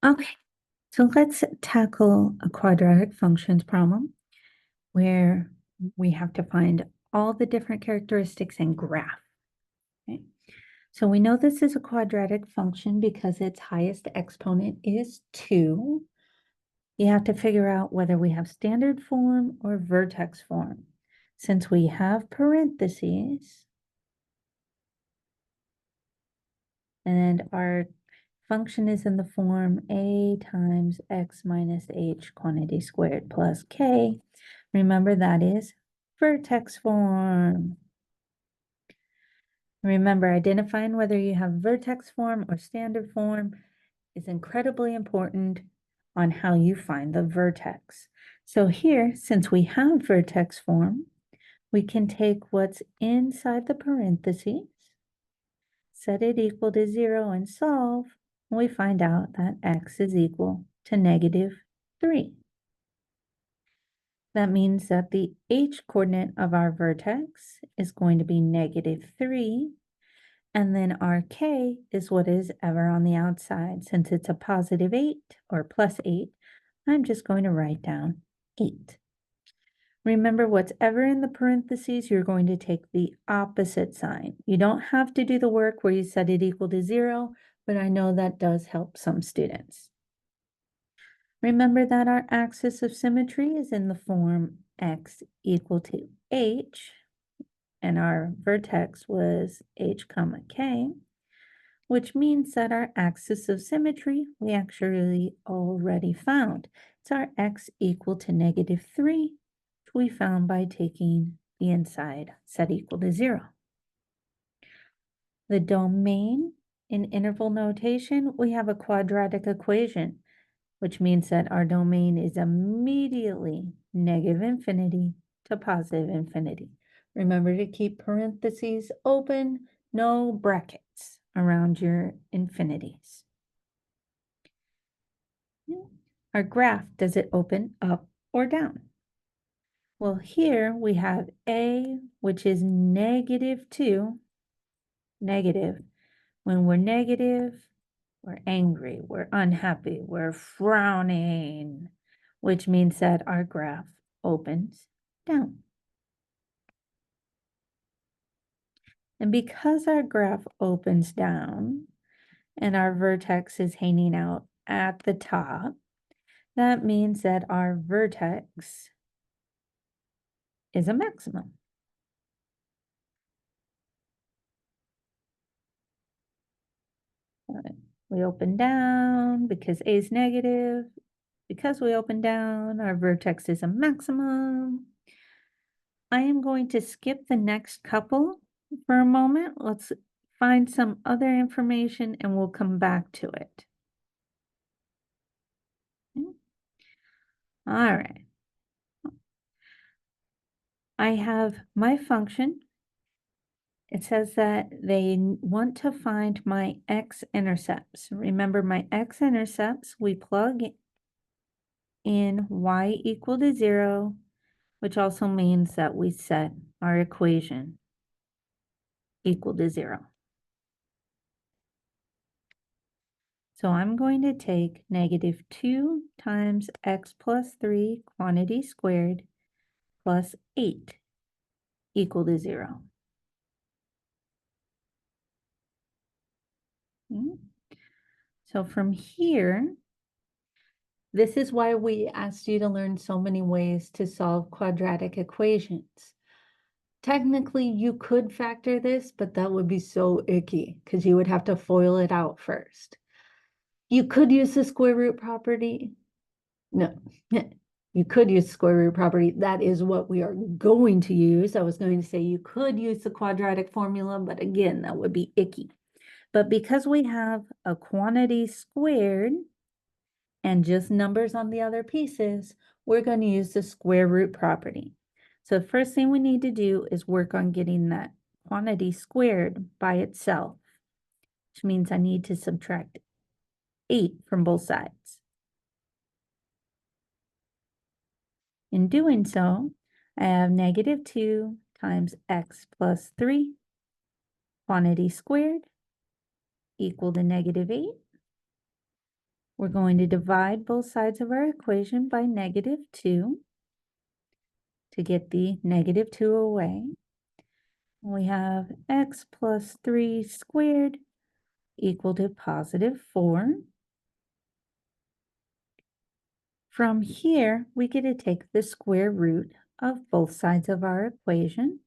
Okay, so let's tackle a quadratic functions problem where we have to find all the different characteristics and graph. Okay? So we know this is a quadratic function because its highest exponent is 2. You have to figure out whether we have standard form or vertex form. Since we have parentheses, and our function is in the form a times x minus h quantity squared plus k. Remember that is vertex form. Remember, identifying whether you have vertex form or standard form is incredibly important on how you find the vertex. So here, since we have vertex form, we can take what's inside the parentheses, set it equal to 0 and solve, and we find out that x is equal to -3. That means that the h coordinate of our vertex is going to be -3, and then our k is what is ever on the outside. Since it's a +8 or +8, I'm just going to write down 8. Remember, what's ever in the parentheses, you're going to take the opposite sign. You don't have to do the work where you set it equal to 0, but I know that does help some students. Remember that our axis of symmetry is in the form x equal to h, and our vertex was h comma k, which means that our axis of symmetry we actually already found. It's our x equal to -3, which we found by taking the inside set equal to 0. The domain in interval notation, we have a quadratic equation, which means that our domain is immediately -infinity to +infinity. Remember to keep parentheses open, no brackets around your infinities. Our graph, does it open up or down? Well, here we have A, which is -2, negative. When we're negative, we're angry, we're unhappy, we're frowning, which means that our graph opens down. And because our graph opens down and our vertex is hanging out at the top, that means that our vertex is a maximum. We open down because A is negative. Because we open down, our vertex is a maximum. I am going to skip the next couple for a moment. Let's find some other information and we'll come back to it. All right. I have my function. It says that they want to find my x-intercepts. Remember, my x-intercepts, we plug in y equal to 0, which also means that we set our equation equal to 0. So I'm going to take -2 times x plus 3 quantity squared plus 8 equal to 0. So from here, this is why we asked you to learn so many ways to solve quadratic equations. Technically, you could factor this, but that would be so icky because you would have to FOIL it out first. You could use the square root property. No, you could use square root property. That is what we are going to use. I was going to say you could use the quadratic formula, but again, that would be icky. But because we have a quantity squared and just numbers on the other pieces, we're going to use the square root property. So the first thing we need to do is work on getting that quantity squared by itself, which means I need to subtract 8 from both sides. In doing so, I have -2 times x plus 3 quantity squared equal to -8. We're going to divide both sides of our equation by -2 to get the -2 away. We have x plus 3 squared equal to +4. From here, we get to take the square root of both sides of our equation.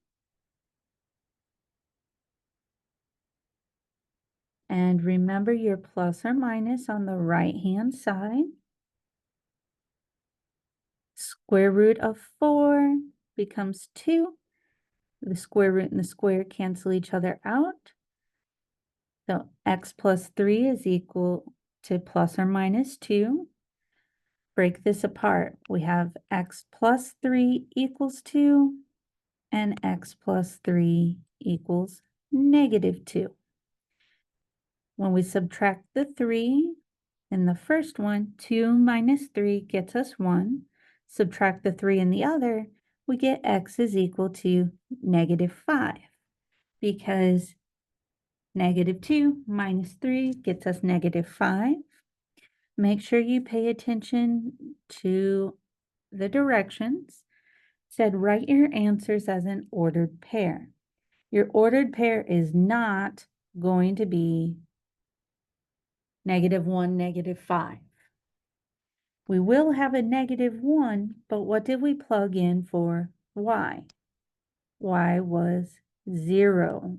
And remember your plus or minus on the right-hand side. Square root of 4 becomes 2. The square root and the square cancel each other out. So x plus 3 is equal to plus or minus 2. Break this apart. We have x plus 3 equals 2, and x plus 3 equals -2. When we subtract the 3 in the first one, 2 minus 3 gets us 1. Subtract the 3 in the other, we get x is equal to -5, because -2 minus 3 gets us -5. Make sure you pay attention to the directions. It said write your answers as an ordered pair. Your ordered pair is not going to be -1, -5. We will have a -1, but what did we plug in for y? Y was 0.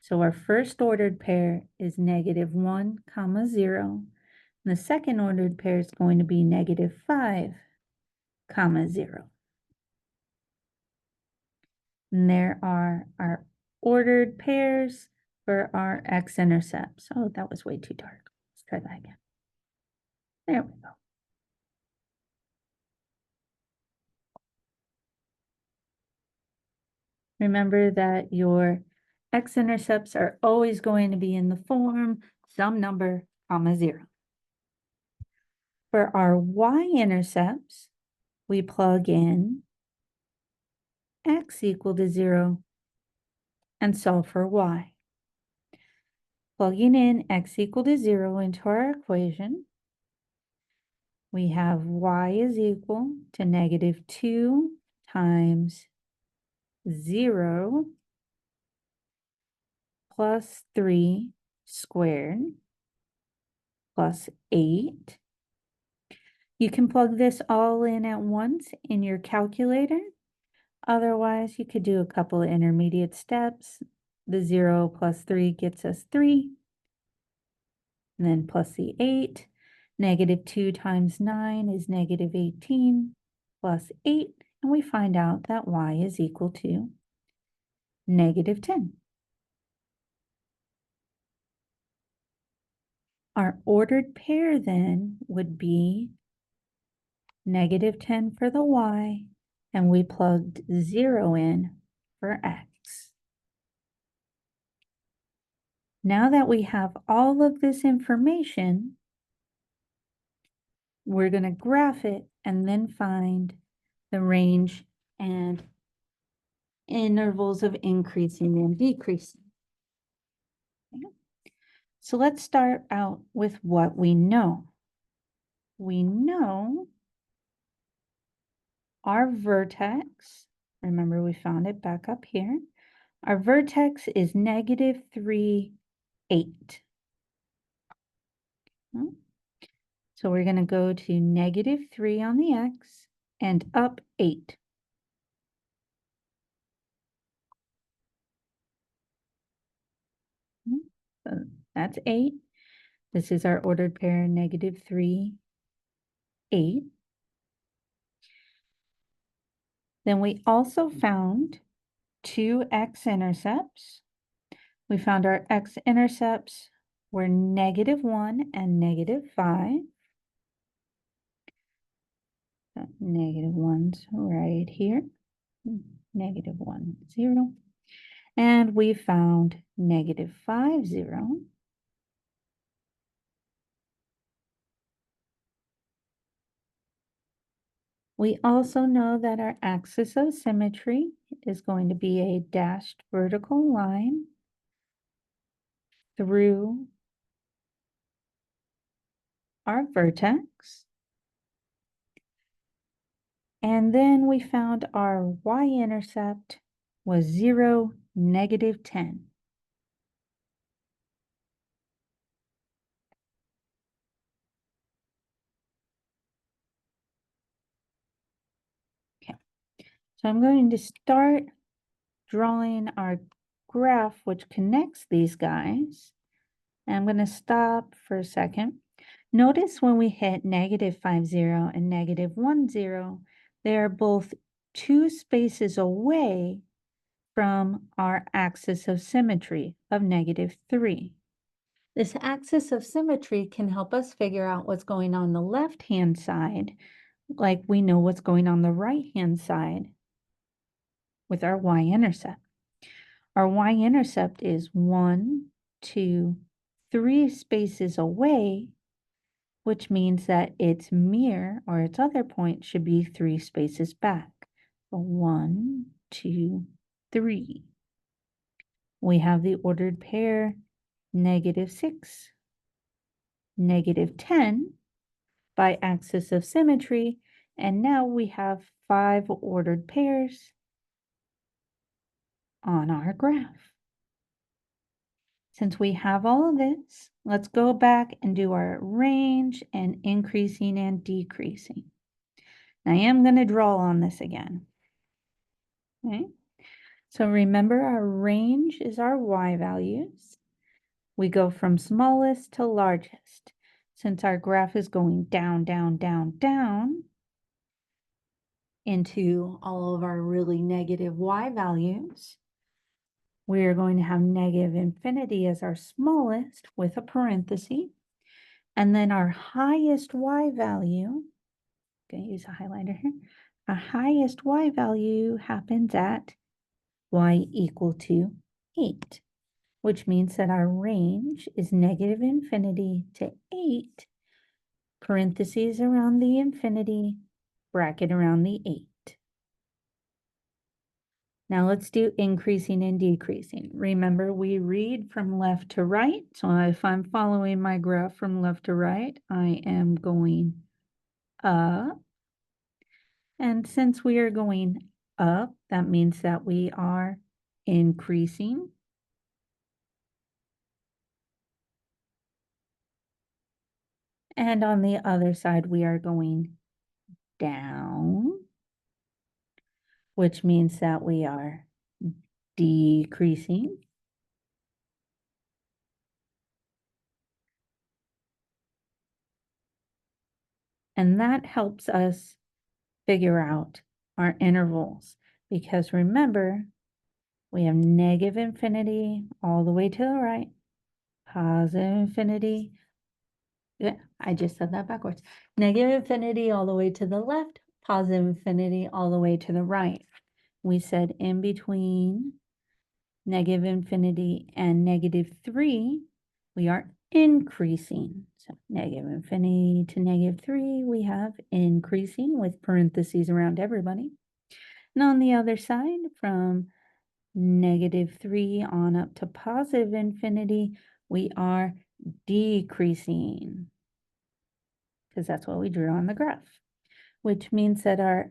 So our first ordered pair is -1, 0. And the second ordered pair is going to be -5, 0. And there are our ordered pairs for our x-intercepts. Oh, that was way too dark. Let's try that again. There we go. Remember that your x-intercepts are always going to be in the form some number, 0. For our y-intercepts, we plug in x equal to 0 and solve for y. Plugging in x equal to 0 into our equation, we have y is equal to -2 times 0 plus 3 squared plus 8. You can plug this all in at once in your calculator. Otherwise, you could do a couple of intermediate steps. The 0 plus 3 gets us 3. And then plus the 8. -2 times 9 is -18 plus 8. And we find out that y is equal to -10. Our ordered pair then would be -10 for the y, and we plugged 0 in for x. Now that we have all of this information, we're going to graph it and then find the range and intervals of increasing and decreasing. Okay. So let's start out with what we know. We know our vertex, remember we found it back up here. Our vertex is -3, 8. So we're going to go to -3 on the x and up 8. So that's 8. This is our ordered pair, -3, 8. Then we also found 2 x-intercepts. We found our x-intercepts were -1 and -5. So -1's right here. -1, 0. And we found -5, 0. We also know that our axis of symmetry is going to be a dashed vertical line through our vertex. And then we found our y-intercept was 0, -10. Okay, so I'm going to start drawing our graph which connects these guys. And I'm going to stop for a second. Notice when we hit -5, 0 and -1, 0, they are both 2 spaces away from our axis of symmetry of -3. This axis of symmetry can help us figure out what's going on the left-hand side, like we know what's going on the right-hand side with our y-intercept. Our y-intercept is 1, 2, 3 spaces away, which means that its mirror or its other point should be 3 spaces back. So 1, 2, 3. We have the ordered pair -6, -10 by axis of symmetry, and now we have 5 ordered pairs on our graph. Since we have all of this, let's go back and do our range and increasing and decreasing. I am going to draw on this again. Okay, so remember our range is our y values. We go from smallest to largest. Since our graph is going down, down, down, down into all of our really negative y values, we are going to have -infinity as our smallest with a parenthesis. And then our highest y value, going to use a highlighter here, our highest y value happens at y equal to 8, which means that our range is -infinity to 8, parentheses around the infinity, bracket around the 8. Now let's do increasing and decreasing. Remember, we read from left to right. So if I'm following my graph from left to right, I am going up. And since we are going up, that means that we are increasing. And on the other side, we are going down, which means that we are decreasing. And that helps us figure out our intervals, because remember, we have -infinity all the way to the right, positive infinity. Yeah, I just said that backwards. -infinity all the way to the left, positive infinity all the way to the right. We said in between -infinity and -3, we are increasing. So -infinity to -3, we have increasing with parentheses around everybody. And on the other side, from -3 on up to positive infinity, we are decreasing, because that's what we drew on the graph, which means that our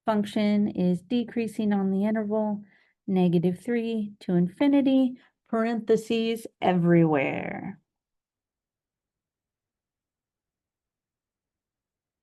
function is decreasing on the interval -3 to infinity, parentheses everywhere.